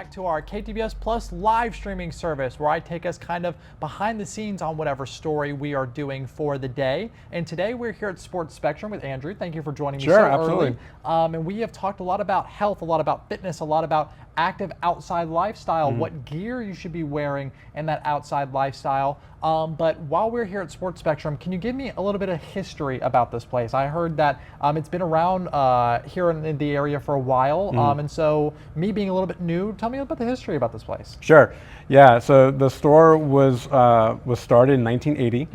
back to our KTBS Plus live streaming service, where I take us kind of behind the scenes on whatever story we are doing for the day. And today we're here at Sportspectrum with Andrew. Thank you for joining me so absolutely. early. And we have talked a lot about health, a lot about fitness, a lot about active outside lifestyle, what gear you should be wearing in that outside lifestyle. But while we're here at Sportspectrum, can you give me a little bit of history about this place? I heard that it's been around here in the area for a while, and so me being a little bit new, tell me about the history about this place. Sure. Yeah. So the store was started in 1980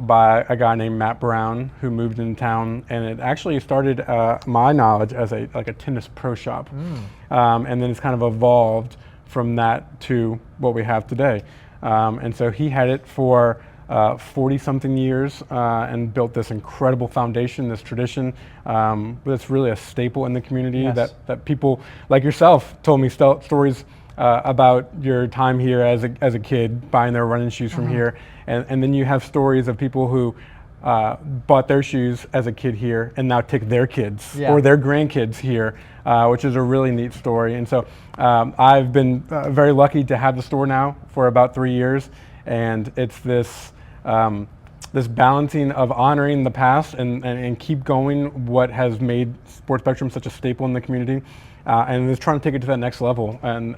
by a guy named Matt Brown, who moved into town, and it actually started, my knowledge, as a tennis pro shop, and then it's kind of evolved from that to what we have today. And so he had it for 40-something years and built this incredible foundation, this tradition that's really a staple in the community. Yes. That people like yourself told me stories about your time here as a kid, buying their running shoes from here, and then you have stories of people who bought their shoes as a kid here and now take their kids or their grandkids here, which is a really neat story. And so I've been very lucky to have the store now for about 3 years, and it's this this balancing of honoring the past and keep going what has made Sportspectrum such a staple in the community, and is trying to take it to that next level, and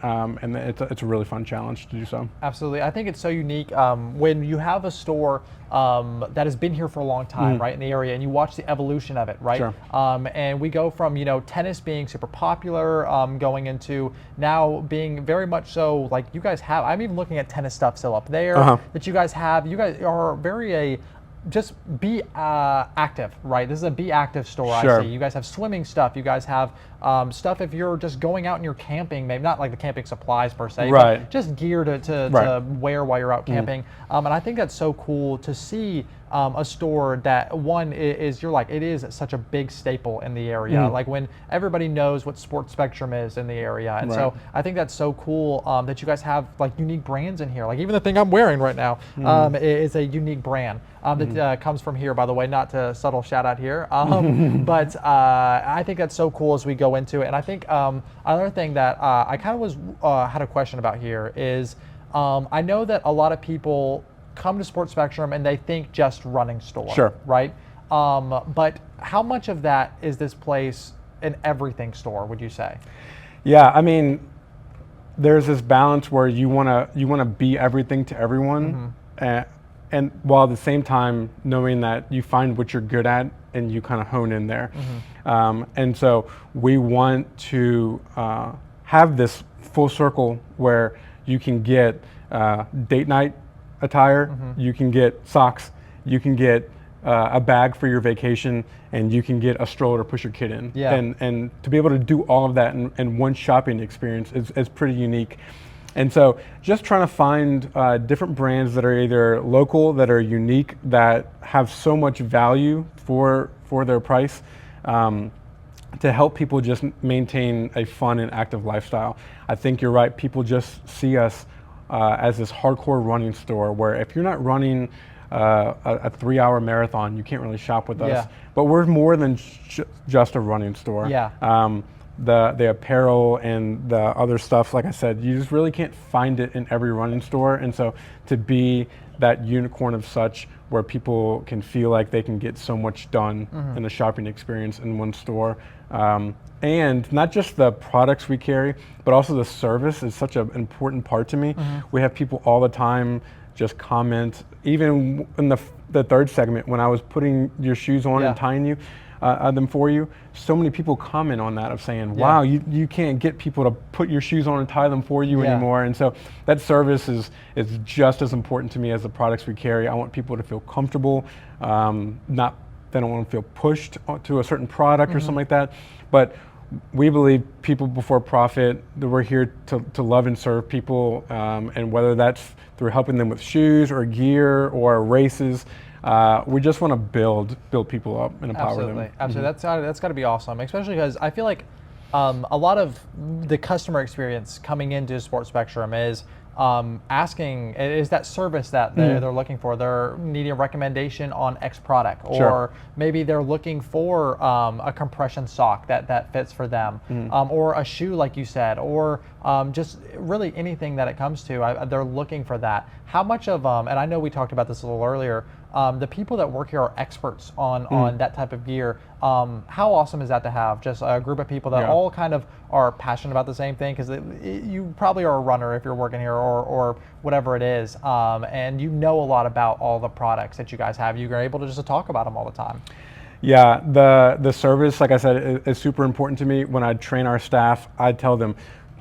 it's a really fun challenge to do so. Absolutely. I think it's so unique when you have a store that has been here for a long time, right, in the area, and you watch the evolution of it, right? Sure. And we go from, tennis being super popular, going into now being very much so, like you guys have, I'm even looking at tennis stuff still up there that you guys have. You guys are very just be active, right? This is a be active store. Sure. I see. You guys have swimming stuff. You guys have stuff if you're just going out and you're camping, maybe not like the camping supplies per se, but just gear to wear while you're out camping. And I think that's so cool to see a store that one is it is such a big staple in the area. Like when everybody knows what Sportspectrum is in the area, and so I think that's so cool that you guys have like unique brands in here. Like even the thing I'm wearing right now is a unique brand that comes from here, by the way. Not to subtle shout out here, but I think that's so cool as we go into it. And I think another thing that I kind of had a question about here is I know that a lot of people come to Sportspectrum and they think just running store, right? But how much of that is this place an everything store, would you say? Yeah, I mean, there's this balance where you wanna be everything to everyone, and while at the same time knowing that you find what you're good at and you kind of hone in there. And so we want to have this full circle where you can get date night attire, you can get socks, you can get a bag for your vacation, and you can get a stroller to push your kid in. And to be able to do all of that in one shopping experience is pretty unique. And so just trying to find different brands that are either local, that are unique, that have so much value for their price, to help people just maintain a fun and active lifestyle. I think you're right, people just see us as this hardcore running store where if you're not running a 3-hour marathon, you can't really shop with us. But we're more than just a running store. The apparel and the other stuff, like I said, you just really can't find it in every running store. And so to be that unicorn of such where people can feel like they can get so much done in a shopping experience in one store. And not just the products we carry, but also the service is such an important part to me. We have people all the time just comment, even in the third segment when I was putting your shoes on and tying them for you, so many people comment on that of saying, wow, you can't get people to put your shoes on and tie them for you anymore. And so that service is just as important to me as the products we carry. I want people to feel comfortable, they don't want to feel pushed to a certain product or something like that. But we believe people before profit, that we're here to love and serve people, and whether that's through helping them with shoes or gear or races, we just want to build people up and empower them. Absolutely. That's got to be awesome, especially because I feel like a lot of the customer experience coming into Sportspectrum is asking, is that service that they're looking for. They're needing a recommendation on X product, or Sure. maybe they're looking for a compression sock that fits for them, or a shoe like you said, or just really anything that it comes to. They're looking for that. How much of, and I know we talked about this a little earlier, the people that work here are experts on that type of gear. How awesome is that to have just a group of people that all kind of are passionate about the same thing? Because you probably are a runner if you're working here, or whatever it is, and you know a lot about all the products that you guys have. You're able to just talk about them all the time. Yeah, the service, like I said, is super important to me. When I train our staff, I tell them,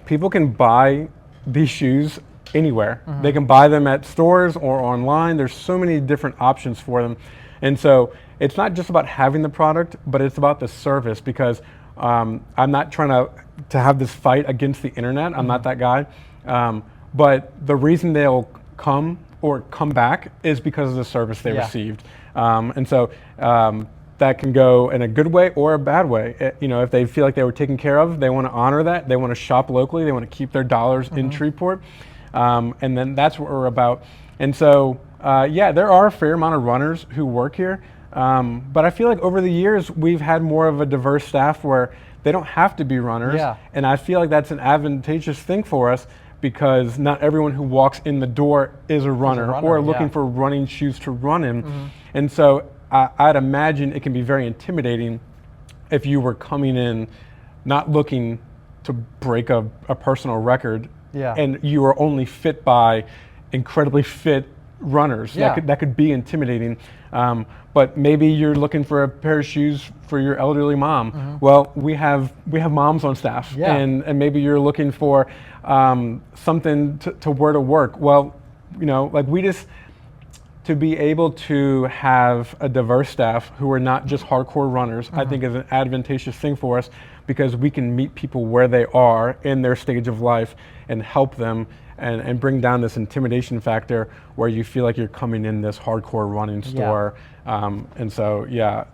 people can buy these shoes anywhere. They can buy them at stores or online. There's so many different options for them. And so it's not just about having the product, but it's about the service, because I'm not trying to have this fight against the internet. I'm not that guy. But the reason they'll come back is because of the service they received. And so that can go in a good way or a bad way. If they feel like they were taken care of, they want to honor that. They want to shop locally. They want to keep their dollars in Shreveport. And then that's what we're about. And so, there are a fair amount of runners who work here. But I feel like over the years, we've had more of a diverse staff where they don't have to be runners. Yeah. And I feel like that's an advantageous thing for us, because not everyone who walks in the door is a runner or looking for running shoes to run in. And so I'd imagine it can be very intimidating if you were coming in not looking to break a personal record, and you are only fit by incredibly fit runners. That could be intimidating. But maybe you're looking for a pair of shoes for your elderly mom. Well, we have moms on staff, and maybe you're looking for something to wear to work. Well, to be able to have a diverse staff who are not just hardcore runners, I think is an advantageous thing for us, because we can meet people where they are in their stage of life and help them and bring down this intimidation factor where you feel like you're coming in this hardcore running store. And so,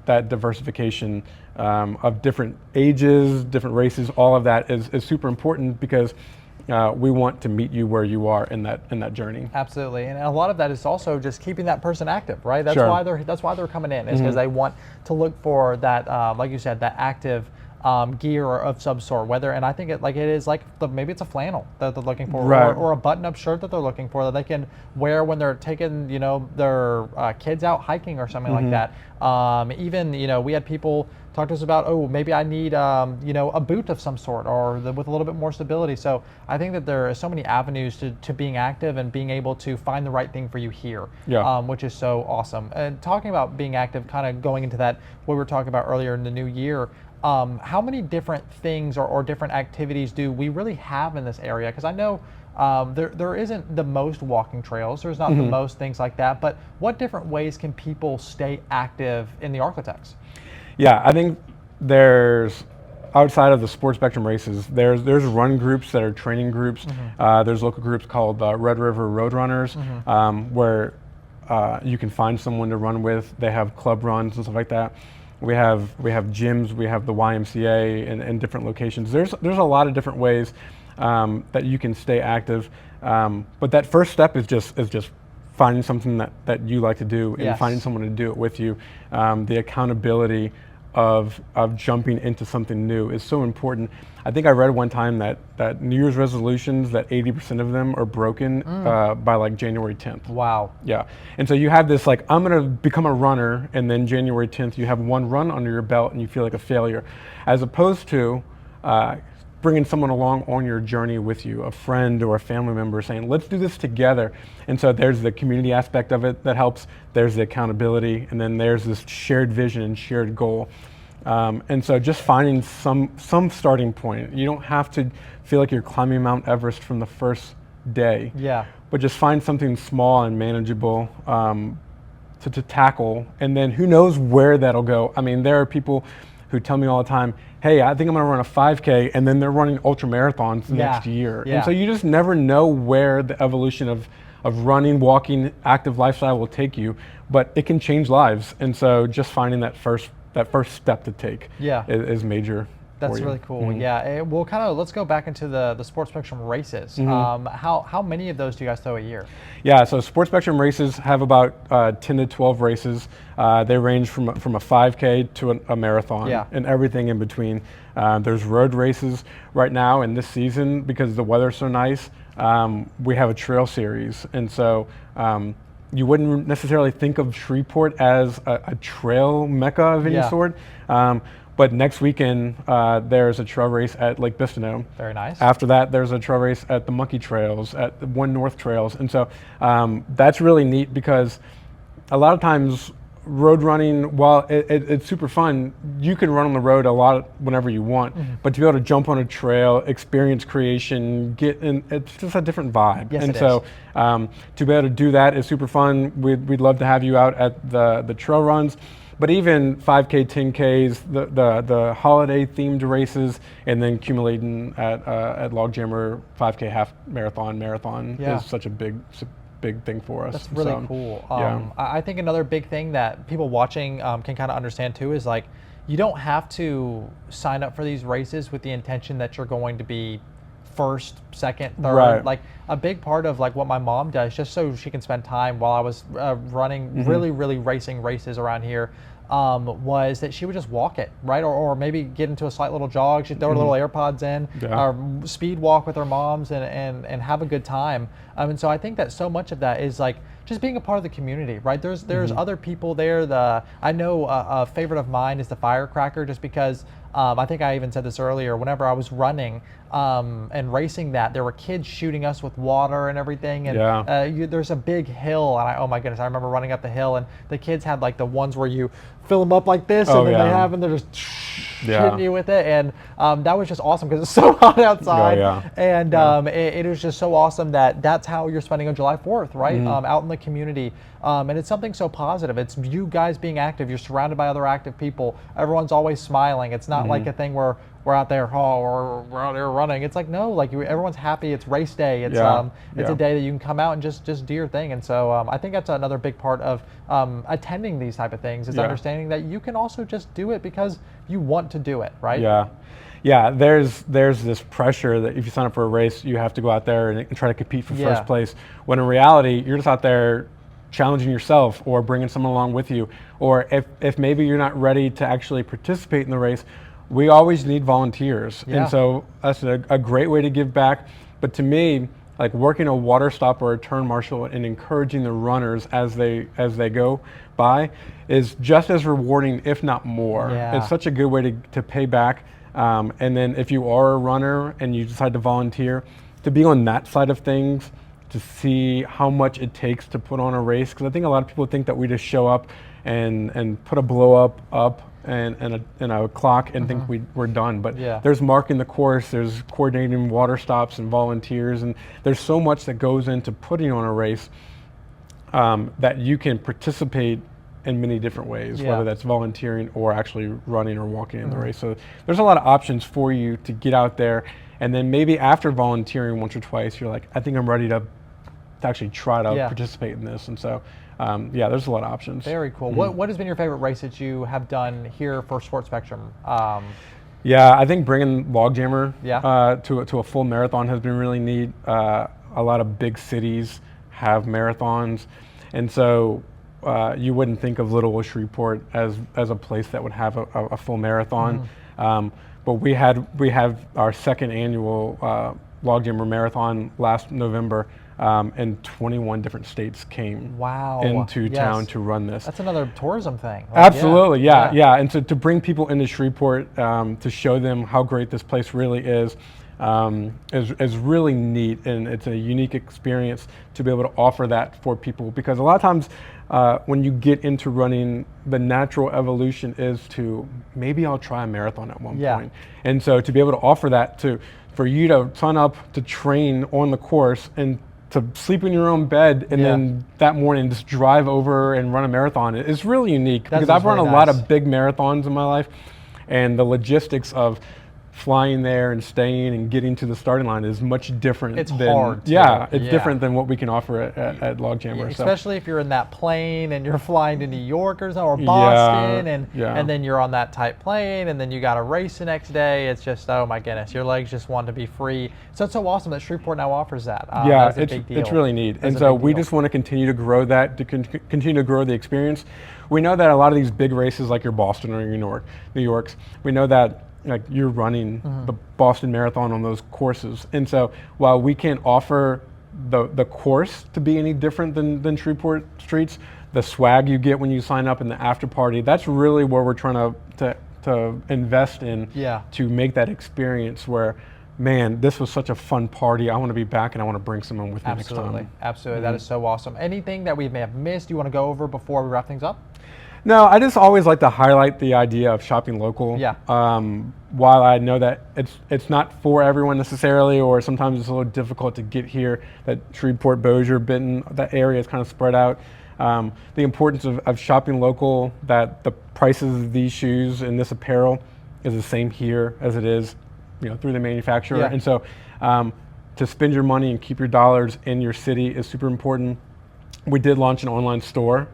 that diversification of different ages, different races, all of that is super important, because we want to meet you where you are in that journey. Absolutely, and a lot of that is also just keeping that person active, right? That's why they're coming in, is because they want to look for that, like you said, that active gear of some sort. And I think maybe it's a flannel that they're looking for, or a button-up shirt that they're looking for that they can wear when they're taking their kids out hiking or something like that. Even we had people talk to us about, maybe I need a boot of some sort, or with a little bit more stability. So I think that there are so many avenues to being active and being able to find the right thing for you here, which is so awesome. And talking about being active, kind of going into that, what we were talking about earlier in the new year, how many different things or different activities do we really have in this area? Because I know there isn't the most walking trails, there's not the most things like that, but what different ways can people stay active in the Arklatex? Yeah, I think there's, outside of the Sportspectrum races, there's run groups that are training groups. There's local groups called Red River Road Runners, where you can find someone to run with. They have club runs and stuff like that. We have gyms. We have the YMCA in different locations. There's a lot of different ways that you can stay active. But that first step is just finding something that you like to do, and finding someone to do it with you. The accountability of jumping into something new is so important. I think I read one time that New Year's resolutions, that 80% of them are broken by like January 10th. Wow. Yeah. And so you have this I'm going to become a runner, and then January 10th you have one run under your belt and you feel like a failure, as opposed to bringing someone along on your journey with you, a friend or a family member, saying, let's do this together. And so there's the community aspect of it that helps. There's the accountability, and then there's this shared vision and shared goal. And so just finding some starting point. You don't have to feel like you're climbing Mount Everest from the first day. Yeah. But just find something small and manageable to tackle, and then who knows where that'll go. I mean, there are people who tell me all the time, hey, I think I'm gonna run a 5K, and then they're running ultra marathons next year. And so you just never know where the evolution of running, walking, active lifestyle will take you, but it can change lives. And so just finding that first step to take is major. That's really cool. Yeah. Well, let's go back into the Sportspectrum races. How many of those do you guys throw a year? Yeah, so Sportspectrum races have about 10 to 12 races. They range from a 5K to a marathon and everything in between. There's road races right now in this season because the weather's so nice. We have a trail series, and so you wouldn't necessarily think of Shreveport as a trail mecca of any sort. But next weekend, there's a trail race at Lake Bistineau. Very nice. After that, there's a trail race at the Monkey Trails, at the One North Trails. And so that's really neat because a lot of times road running, while it's super fun, you can run on the road a lot whenever you want. But to be able to jump on a trail, experience creation, get in, it's just a different vibe. Yes, and so to be able to do that is super fun. We'd love to have you out at the trail runs. But even 5K, 10Ks, the holiday themed races, and then accumulating at Logjammer 5K half marathon is such a big thing for us. That's really cool. I think another big thing that people watching can kind of understand too is like, you don't have to sign up for these races with the intention that you're going to be first, second, third. Right. Like a big part of like what my mom does, just so she can spend time while I was running really racing races around here, was that she would just walk it, right? Or maybe get into a slight little jog. She'd throw her little AirPods in, or speed walk with her moms and have a good time. And so I think that so much of that is like just being a part of the community, right? There's other people there. I know a favorite of mine is the firecracker, just because I think I even said this earlier. Whenever I was running and racing that, there were kids shooting us with water and everything. And there's a big hill, and oh my goodness, I remember running up the hill, and the kids had like the ones where you fill them up like this, and then they're just hitting you with it. And that was just awesome because it's so hot outside. And it was just so awesome that's how you're spending on July 4th, right? Out in the community. And it's something so positive. It's you guys being active. You're surrounded by other active people. Everyone's always smiling. It's not like a thing where we're out there, or we're out there running. It's like, no, like everyone's happy. It's race day. It's it's a day that you can come out and just do your thing. And so I think that's another big part of attending these type of things, is understanding that you can also just do it because you want to do it, right? Yeah, there's this pressure that if you sign up for a race, you have to go out there and try to compete for first place. When in reality, you're just out there challenging yourself or bringing someone along with you. Or if maybe you're not ready to actually participate in the race, we always need volunteers. And so that's a great way to give back. But to me, like working a water stop or a turn marshal and encouraging the runners as they go by is just as rewarding, if not more. It's such a good way to pay back. And then if you are a runner and you decide to volunteer, to be on that side of things, to see how much it takes to put on a race. Because I think a lot of people think that we just show up and put a blow up and a clock and think we're done. But there's marking the course, there's coordinating water stops and volunteers, and there's so much that goes into putting on a race that you can participate in many different ways, whether that's volunteering or actually running or walking in the race. So there's a lot of options for you to get out there. And then maybe after volunteering once or twice, you're like, I think I'm ready to actually try to participate in this. And so, there's a lot of options. Very cool. What has been your favorite race that you have done here for Sportspectrum? I think bringing Logjammer to a full marathon has been really neat. A lot of big cities have marathons. And so you wouldn't think of Little Shreveport as a place that would have a full marathon. But we have our second annual Logjammer Marathon last November, and 21 different states came into town to run this. That's another tourism thing. Like, absolutely, yeah. And so to bring people into Shreveport, to show them how great this place really is really neat, and it's a unique experience to be able to offer that for people. Because a lot of times when you get into running, the natural evolution is to maybe I'll try a marathon at one point. And so to be able to offer that for you to sign up to train on the course and to sleep in your own bed and then that morning just drive over and run a marathon is really unique. Because I've run a lot of big marathons in my life, and the logistics of flying there and staying and getting to the starting line is much different. It's than, hard. It's different than what we can offer at Logjammer. Especially if you're in that plane and you're flying to New York or Boston, and then you're on that tight plane, and then you got to race the next day. It's just, oh my goodness, your legs just want to be free. So it's so awesome that Shreveport now offers that. It's really neat. And so we just want to continue to grow that, to continue to grow the experience. We know that a lot of these big races, like your Boston or your New Yorks, we know that like you're running the Boston Marathon on those courses. And so while we can't offer the course to be any different than Shreveport Streets, the swag you get when you sign up in the after party, that's really where we're trying to invest in to make that experience where, man, this was such a fun party. I want to be back and I want to bring someone with me next time. Absolutely. That is so awesome. Anything that we may have missed you want to go over before we wrap things up? No, I just always like to highlight the idea of shopping local. While I know that it's not for everyone necessarily, or sometimes it's a little difficult to get here, that Shreveport, Bossier, Benton, that area is kind of spread out. The importance of shopping local, that the prices of these shoes and this apparel is the same here as it is, through the manufacturer. And so to spend your money and keep your dollars in your city is super important. We did launch an online store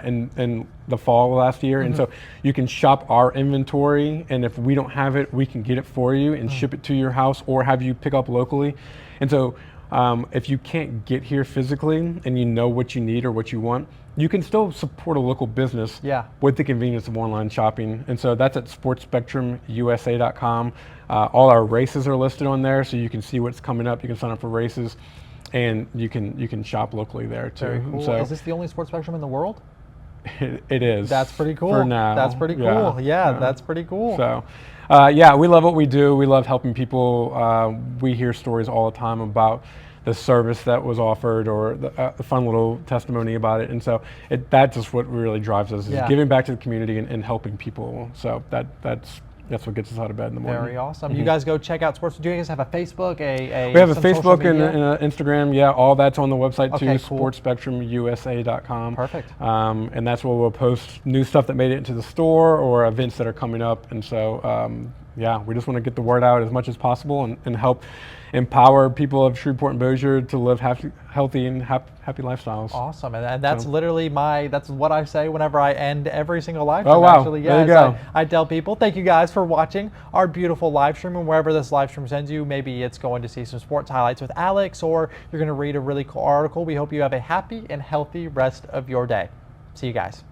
in the fall of last year, and so you can shop our inventory, and if we don't have it, we can get it for you and ship it to your house or have you pick up locally. And so if you can't get here physically and you know what you need or what you want, you can still support a local business with the convenience of online shopping. And so that's at sportspectrumusa.com. All our races are listed on there, so you can see what's coming up. You can sign up for races. And you can shop locally there too. Very cool. So, is this the only Sports Spectrum in the world? It is. That's pretty cool. For now. That's pretty cool. That's pretty cool. So, we love what we do. We love helping people. We hear stories all the time about the service that was offered or the fun little testimony about it. And so that's just what really drives us, is giving back to the community and helping people. So that's what gets us out of bed in the morning. Very awesome. You guys go check out Sports. Do you guys have a Facebook? We have a Facebook and Instagram. Yeah, all that's on the website too. Cool. Sportspectrumusa.com. Perfect. And that's where we'll post new stuff that made it into the store or events that are coming up. And so, we just want to get the word out as much as possible and help empower people of Shreveport and Bossier to live healthy and happy lifestyles. Awesome, and that's literally that's what I say whenever I end every single live stream. Oh wow, actually. There you go. I tell people, thank you guys for watching our beautiful live stream, and wherever this live stream sends you, maybe it's going to see some sports highlights with Alex, or you're going to read a really cool article. We hope you have a happy and healthy rest of your day. See you guys.